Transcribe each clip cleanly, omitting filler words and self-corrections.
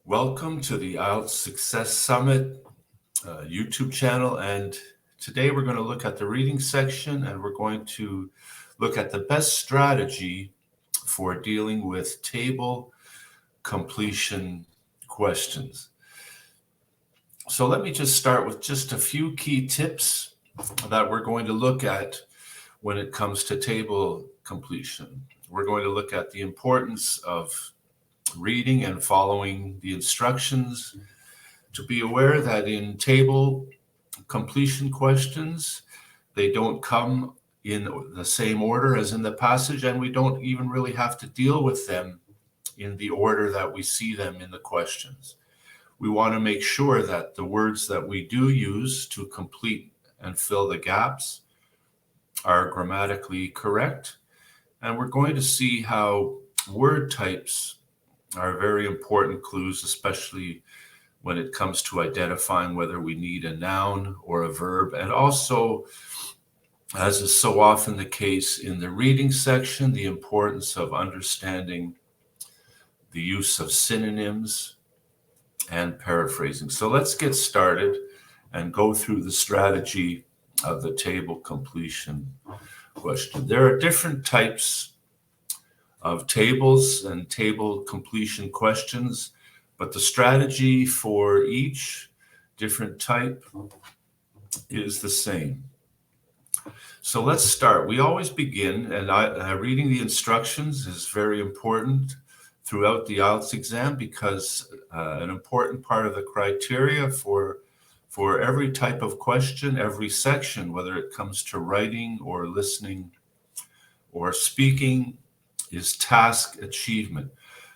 Welcome to the IELTS Success Summit YouTube channel, and today we're going to look at the reading section, and we're going to look at the best strategy for dealing with table completion questions. So let me just start with just a few key tips that we're going to look at when it comes to table completion. We're going to look at the importance of reading and following the instructions, to be aware that in table completion questions, they don't come in the same order as in the passage, and we don't even really have to deal with them in the order that we see them in the questions. We want to make sure that the words that we do use to complete and fill the gaps are grammatically correct, and we're going to see how word types are very important clues, especially when it comes to identifying whether we need a noun or a verb. And also, as is so often the case in the reading section, the importance of understanding the use of synonyms and paraphrasing. So let's get started and go through the strategy of the table completion question. There are different types of tables and table completion questions, but the strategy for each different type is the same. So let's start. We always begin, and reading the instructions is very important throughout the IELTS exam, because an important part of the criteria for every type of question, every section, whether it comes to writing or listening or speaking, is task achievement.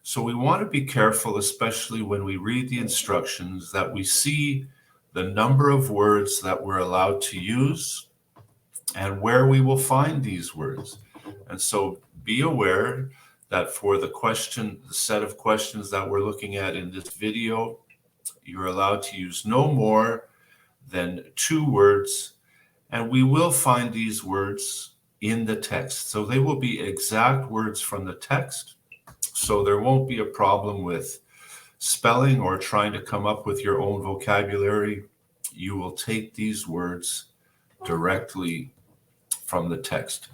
So we want to be careful, especially when we read the instructions, that we see the number of words that we're allowed to use and where we will find these words. And so be aware that for the set of questions that we're looking at in this video, you're allowed to use no more than 2 words, and we will find these words in the text. So they will be exact words from the text. So there won't be a problem with spelling or trying to come up with your own vocabulary. You will take these words directly from the text.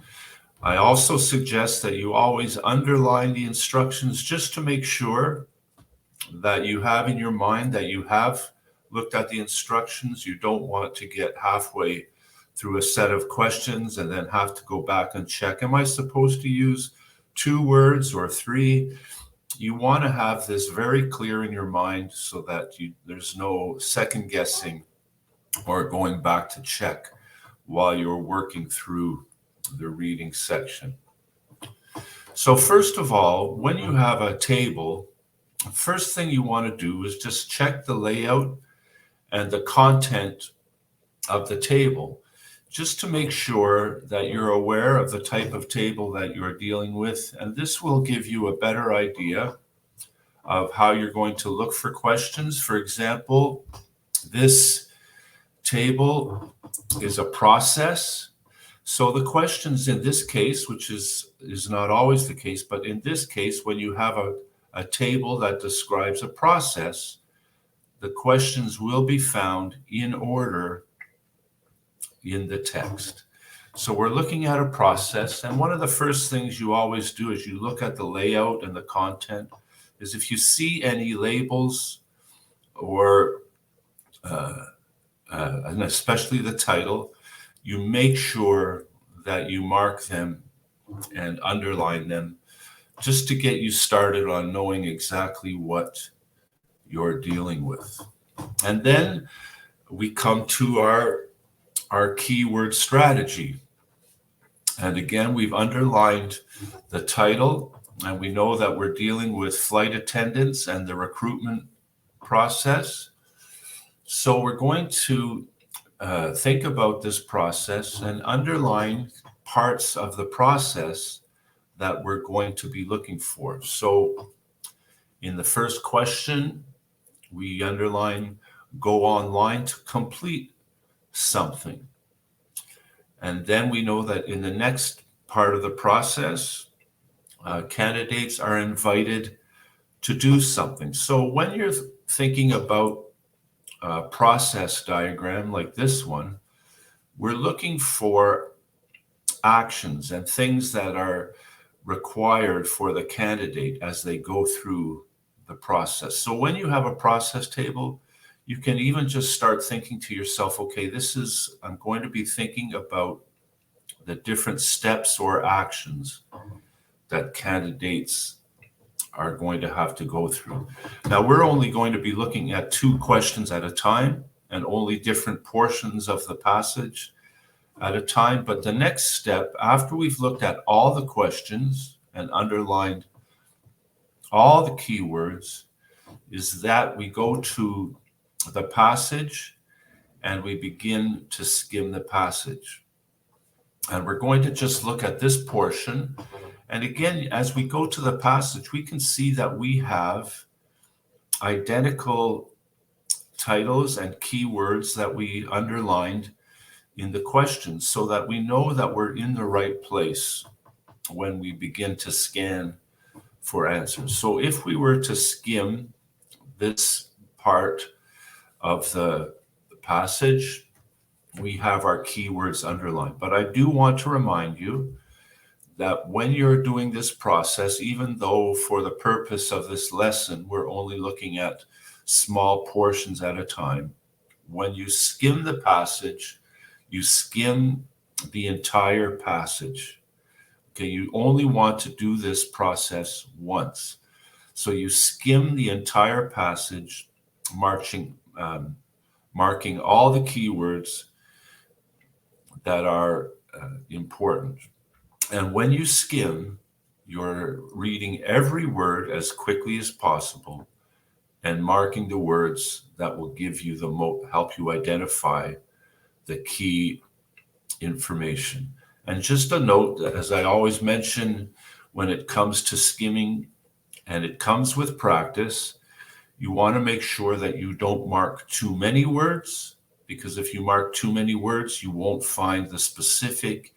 I also suggest that you always underline the instructions, just to make sure that you have in your mind that you have looked at the instructions. You don't want to get halfway through a set of questions and then have to go back and check, am I supposed to use 2 words or 3? You want to have this very clear in your mind so that there's no second guessing or going back to check while you're working through the reading section. So first of all, when you have a table, first thing you want to do is just check the layout and the content of the table, just to make sure that you're aware of the type of table that you're dealing with. And this will give you a better idea of how you're going to look for questions. For example, this table is a process. So the questions in this case, which is not always the case, but in this case, when you have a table that describes a process, the questions will be found in order in the text. So we're looking at a process, and one of the first things you always do as you look at the layout and the content is, if you see any labels or and especially the title, you make sure that you mark them and underline them, just to get you started on knowing exactly what you're dealing with. And then we come to our keyword strategy. And again, we've underlined the title, and we know that we're dealing with flight attendants and the recruitment process. So we're going to think about this process and underline parts of the process that we're going to be looking for. So in the first question, we underline go online to complete something. And then we know that in the next part of the process, candidates are invited to do something. So when you're thinking about a process diagram like this one, we're looking for actions and things that are required for the candidate as they go through the process. So when you have a process table, you can even just start thinking to yourself, okay, I'm going to be thinking about the different steps or actions that candidates are going to have to go through. Now, we're only going to be looking at 2 questions at a time and only different portions of the passage at a time. But the next step, after we've looked at all the questions and underlined all the keywords, is that we go to the passage and we begin to skim the passage. And we're going to just look at this portion. And again, as we go to the passage, we can see that we have identical titles and keywords that we underlined in the questions so that we know that we're in the right place when we begin to scan for answers. So if we were to skim this part of the passage, we have our keywords underlined. But I do want to remind you that when you're doing this process, even though for the purpose of this lesson, we're only looking at small portions at a time, when you skim the passage, you skim the entire passage. Okay, you only want to do this process once. So you skim the entire passage, marking all the keywords that are important. And when you skim, you're reading every word as quickly as possible and marking the words that will give you help you identify the key information. And just a note that, as I always mention, when it comes to skimming, and it comes with practice, you want to make sure that you don't mark too many words, because if you mark too many words, you won't find the specific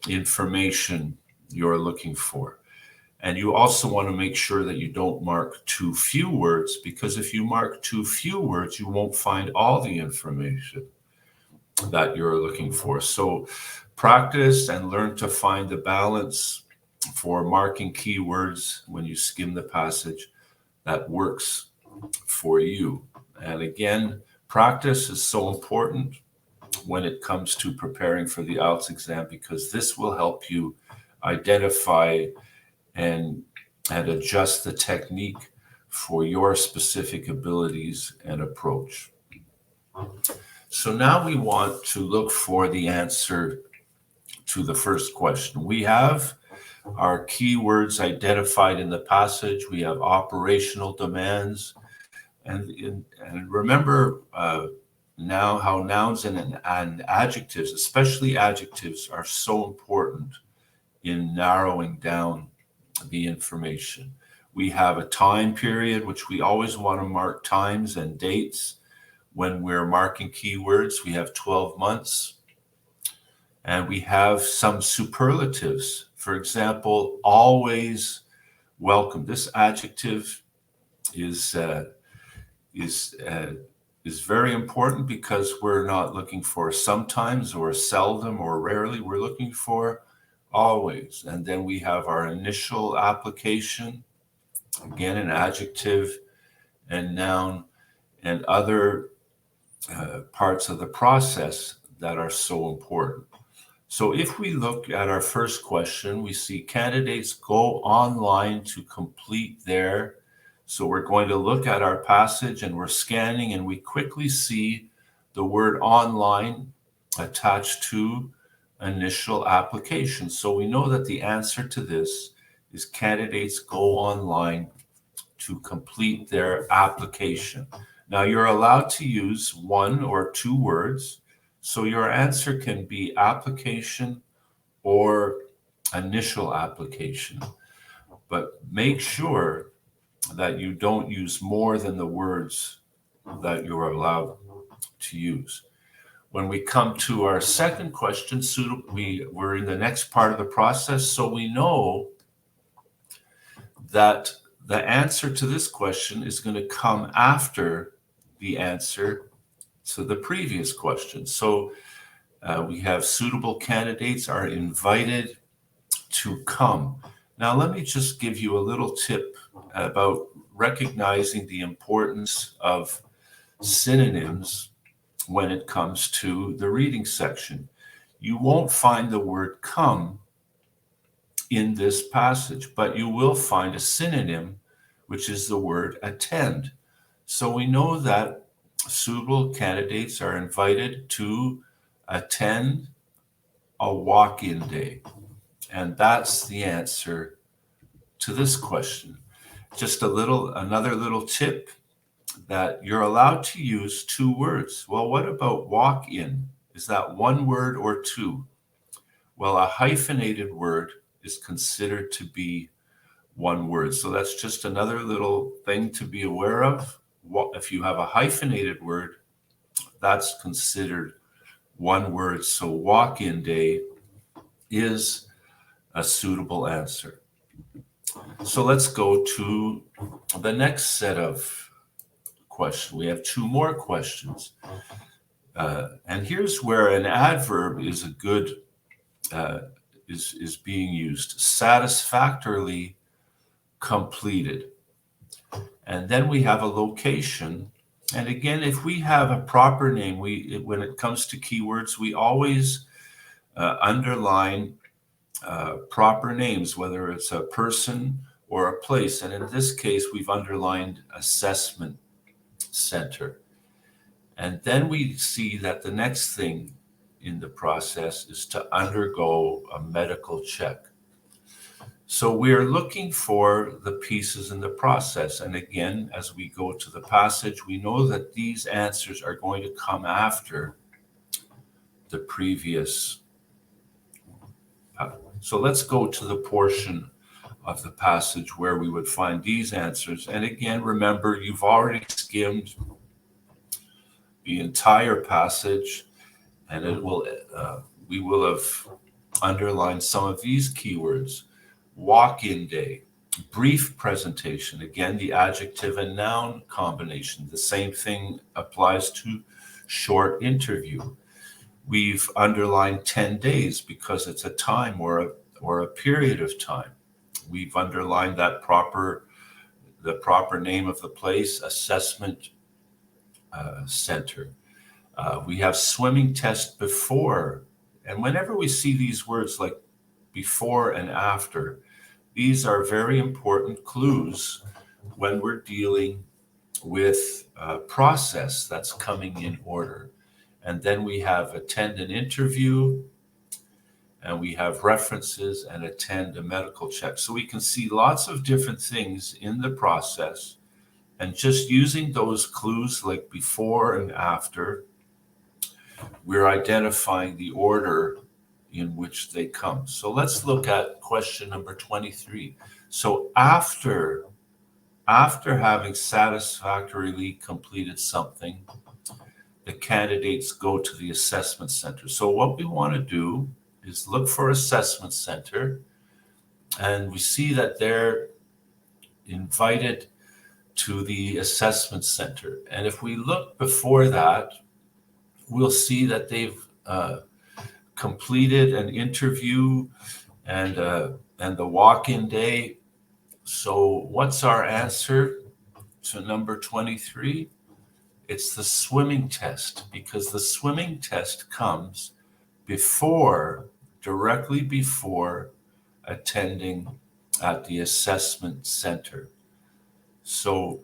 information you're looking for. And you also want to make sure that you don't mark too few words, because if you mark too few words, you won't find all the information that you're looking for. So practice and learn to find the balance for marking keywords when you skim the passage that works for you. And again, practice is so important when it comes to preparing for the IELTS exam, because this will help you identify and adjust the technique for your specific abilities and approach. So now we want to look for the answer to the first question. We have our keywords identified in the passage. We have operational demands. And remember now how nouns and adjectives, especially adjectives, are so important in narrowing down the information. We have a time period, which we always want to mark times and dates when we're marking keywords. We have 12 months. And we have some superlatives. For example, always welcome. This adjective is very important because we're not looking for sometimes or seldom or rarely. We're looking for always. And then we have our initial application, again, an adjective and noun, and other parts of the process that are so important. So if we look at our first question, we see candidates go online to complete their. So we're going to look at our passage and we're scanning, and we quickly see the word online attached to initial application. So we know that the answer to this is candidates go online to complete their application. Now you're allowed to use 1 or 2 words. So your answer can be application or initial application. But make sure that you don't use more than the words that you're allowed to use. When we come to our second question, we're in the next part of the process. So we know that the answer to this question is going to come after the answer to the previous question. So we have suitable candidates are invited to come. Now, let me just give you a little tip about recognizing the importance of synonyms when it comes to the reading section. You won't find the word come in this passage, but you will find a synonym, which is the word attend. So we know that suitable candidates are invited to attend a walk-in day. And that's the answer to this question. Just another little tip that you're allowed to use two words. Well, what about walk-in? Is that one word or two? Well, a hyphenated word is considered to be one word. So that's just another little thing to be aware of. If you have a hyphenated word, that's considered one word. So walk-in day is a suitable answer. So let's go to the next set of questions. We have two more questions. And here's where an adverb is a good is being used. Satisfactorily completed. And then we have a location. And again, if we have a proper name, when it comes to keywords, we always underline proper names, whether it's a person or a place. And in this case, we've underlined assessment center. And then we see that the next thing in the process is to undergo a medical check. So we're looking for the pieces in the process. And again, as we go to the passage, we know that these answers are going to come after the previous. So let's go to the portion of the passage where we would find these answers. And again, remember, you've already skimmed the entire passage, and we will have underlined some of these keywords. Walk-in day, brief presentation. Again, the adjective and noun combination. The same thing applies to short interview. We've underlined 10 days because it's a time or a period of time. We've underlined the proper name of the place, assessment center. We have swimming test before. And whenever we see these words like before and after, these are very important clues when we're dealing with a process that's coming in order. And then we have attend an interview, and we have references and attend a medical check. So we can see lots of different things in the process. And just using those clues like before and after, we're identifying the order in which they come. So let's look at question number 23. So after having satisfactorily completed something, the candidates go to the assessment center. So what we want to do is look for assessment center, and we see that they're invited to the assessment center. And if we look before that, we'll see that they've completed an interview and the walk-in day. So what's our answer to number 23? It's the swimming test, because the swimming test comes directly before attending at the assessment center. So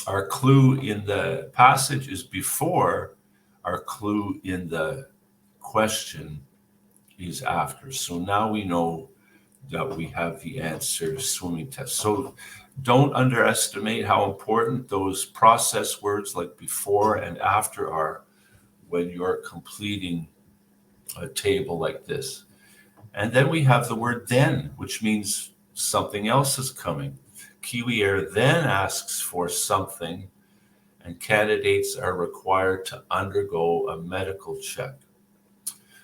our clue in the passage is before, our clue in the question is after. So now we know that we have the answer, swimming test. So don't underestimate how important those process words like before and after are when you're completing a table like this. And then we have the word then, which means something else is coming. Kiwi Air then asks for something, and candidates are required to undergo a medical check.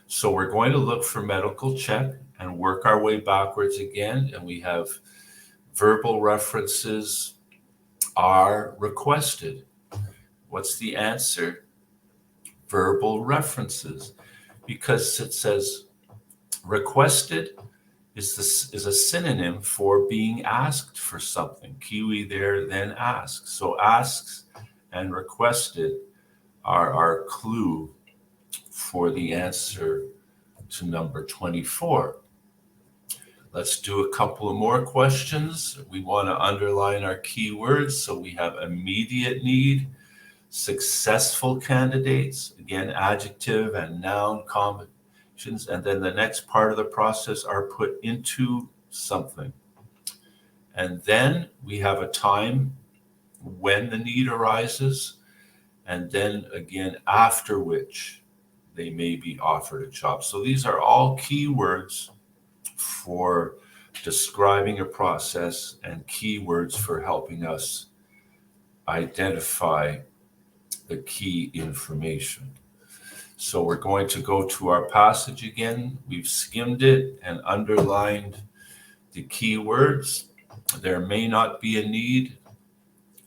So we're going to look for medical check and work our way backwards again. And we have verbal references are requested. What's the answer? Verbal references, because it says requested is a synonym for being asked for something. Kiwi there, then asks. So asks and requested are our clue for the answer to number 24. Let's do a couple of more questions. We want to underline our keywords. So we have immediate need, successful candidates, again, adjective and noun combinations. And then the next part of the process are put into something. And then we have a time when the need arises. And then again, after which they may be offered a job. So these are all keywords for describing a process and keywords for helping us identify the key information. So we're going to go to our passage again. We've skimmed it and underlined the keywords. There may not be a need.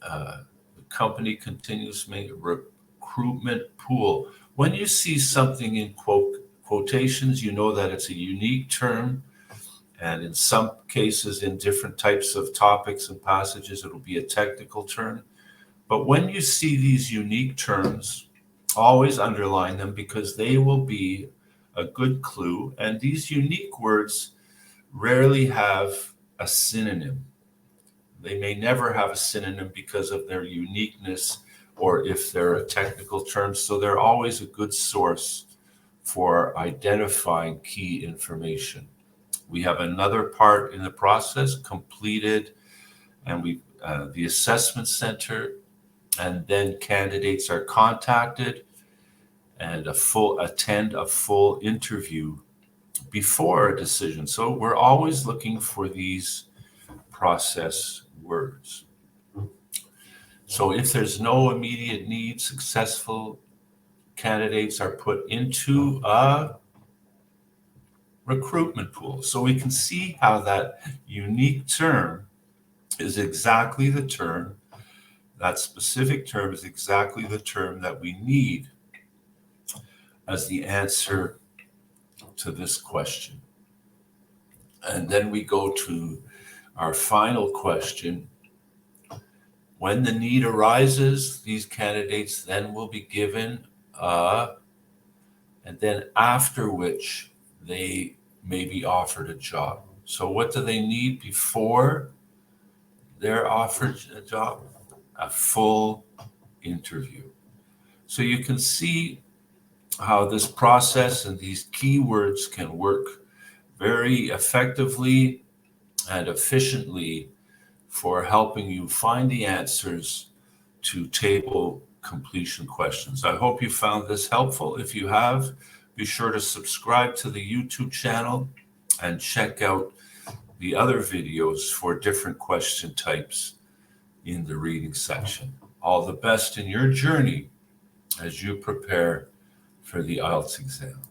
The company continues to make a recruitment pool. When you see something in quotations, you know that it's a unique term. And in some cases, in different types of topics and passages, it'll be a technical term. But when you see these unique terms, always underline them, because they will be a good clue. And these unique words rarely have a synonym. They may never have a synonym because of their uniqueness or if they're a technical term. So they're always a good source for identifying key information. We have another part in the process completed, and the assessment center, and then candidates are contacted and attend a full interview before a decision. So we're always looking for these process words. So if there's no immediate need, successful candidates are put into a recruitment pool. So we can see how that unique term is exactly the term, that specific term is exactly the term that we need as the answer to this question. And then we go to our final question. When the need arises, these candidates then will be given and then after which they may be offered a job. So what do they need before they're offered a job? A full interview. So you can see how this process and these keywords can work very effectively and efficiently for helping you find the answers to table completion questions. I hope you found this helpful. If you have, be sure to subscribe to the YouTube channel and check out the other videos for different question types in the reading section. All the best in your journey as you prepare for the IELTS exam.